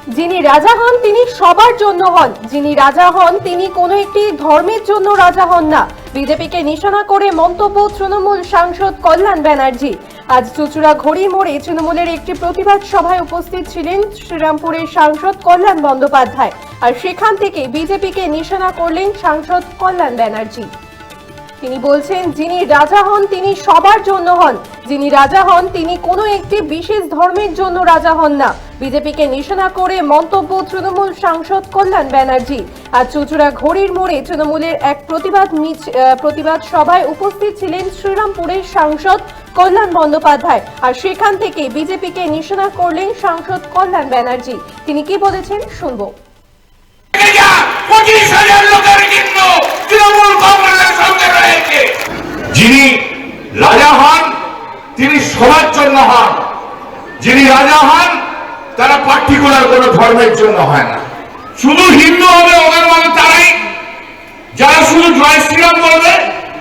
যিনি রাজা হন তিনি সবার জন্য হন, যিনি রাজা হন তিনি কোনো একটি ধর্মের জন্য রাজা হন না। বিজেপিকে নিশানা করে মন্তব্য তৃণমূল সাংসদ কল্যাণ ব্যানার্জি। আজ চুঁচুড়া ঘড়ির মোড়ে তৃণমূলের একটি প্রতিবাদ সভায় উপস্থিত ছিলেন শ্রীরামপুরের সাংসদ কল্যাণ বন্দ্যোপাধ্যায়, আর সেখান থেকে বিজেপিকে নিশানা করলেন সাংসদ কল্যাণ ব্যানার্জি। তিনি বলছেন, যিনি রাজা হন তিনি সবার জন্য হন, যিনি রাজা হন তিনি কোনো একটি বিশেষ ধর্মের জন্য রাজা হন না। বিজেপিকে নিশানা করে মন্তব্য তৃণমূল সাংসদ কল্যাণ ব্যানার্জি। আর চুঁচুড়া ঘড়ির মোড়ে তৃণমূলের এক প্রতিবাদ সভায় উপস্থিত ছিলেন শ্রীরামপুরের সাংসদ কল্যাণ বন্দ্যোপাধ্যায়, আর সেখান থেকে বিজেপিকে নিশানা করলেন সাংসদ কল্যাণ ব্যানার্জি। তিনি কি বলেছেন শুনবো। যিনি রাজা হন তিনি সবার জন্য হন, যিনি রাজা হন তারা পার্টিকুলার কোন ধর্মের জন্য হয় না। শুধু হিন্দু হবে ওদের মধ্যে তারাই যারা শুধু জয় শ্রীরাম বলবে,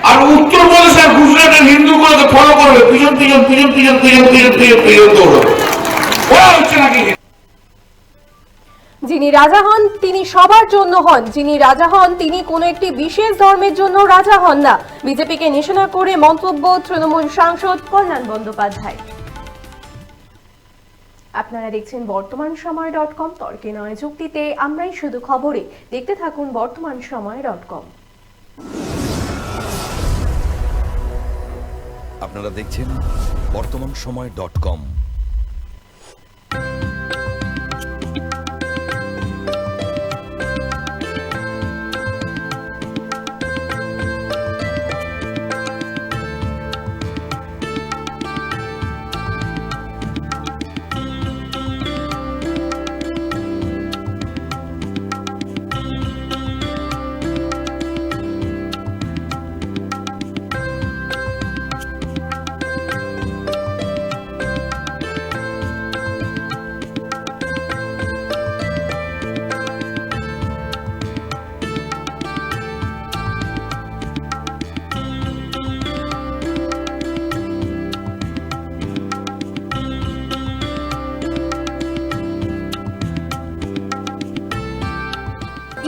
আর উত্তরপ্রদেশ আর গুজরাটের হিন্দুগুলোকে ফলো করবে, পিছন পিছন পিছন পিছন পিছন পিছন পিছন পিছন দৌড়বে। ওরা হচ্ছে নাকি যিনি রাজা হন তিনি সবার জন্য হন, যিনি রাজা হন তিনি কোনো একটি বিশেষ ধর্মের জন্য রাজা হন না। বিজেপিকে নিশানা করে মন্তব্য তৃণমূল সাংসদ কল্যাণ বন্দ্যোপাধ্যায়। আপনারা দেখছেন বর্তমান সময় .com, তর্কে নয় যুক্তিতে আমরাই শুধু খবরে। দেখতে থাকুন বর্তমান সময় .com। আপনারা দেখছেন বর্তমান সময় .com।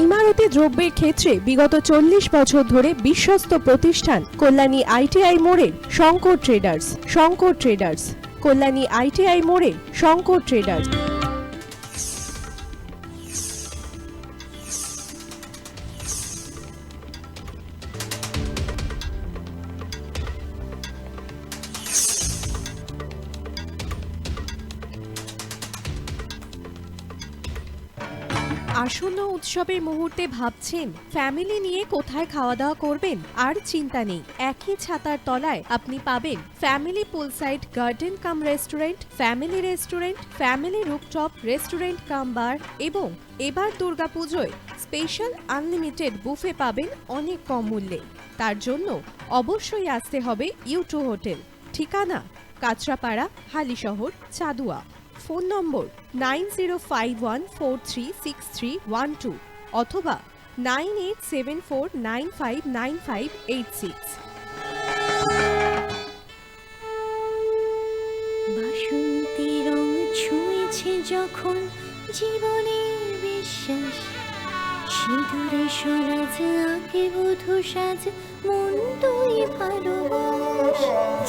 ইমারতি দ্রব্যের ক্ষেত্রে বিগত 40 বছর ধরে বিশ্বস্ত প্রতিষ্ঠান কল্যাণী ITI মোড়ের শঙ্কর ট্রেডার্স। কল্যাণী ITI মোড়ে শঙ্কর ট্রেডার্স। আসন্ন উৎসবের মুহূর্তে ভাবছেন ফ্যামিলি নিয়ে কোথায় খাওয়া দাওয়া করবেন? আর চিন্তা নেই, একই ছাতার তলায় আপনি পাবেন family poolside garden cum restaurant, family rooftop restaurant cum bar, এবং এবার দুর্গাপুজোয় স্পেশাল আনলিমিটেড বুফে পাবেন অনেক কম মূল্যে। তার জন্য অবশ্যই আসতে হবে U2 হোটেল। ঠিকানা কাঁচরাপাড়া, হালিশহর, চাদুয়া। ফোন নম্বর 9051436312 অথবা 9874959586। বাসন্তী রং ছুঁয়েছে যখন জীবনের বিশ্বাস, সিঁদুরে সরাজ আঁকে বধূ সাজ, মন তুই ভালোবাস।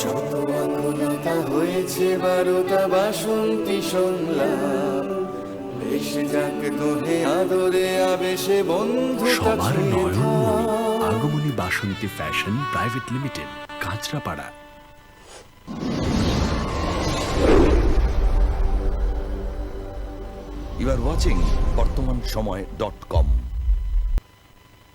যত আকুলতা হয়েছে বারোটা বাসন্তী সংলাপ, ভেসে যাক তোহে আদরে আবেশে বন্ধু সবার Nayanmoni Agomoni Basanti fashion private limited, Kanchrapara. You are watching বর্তমান সময় .com।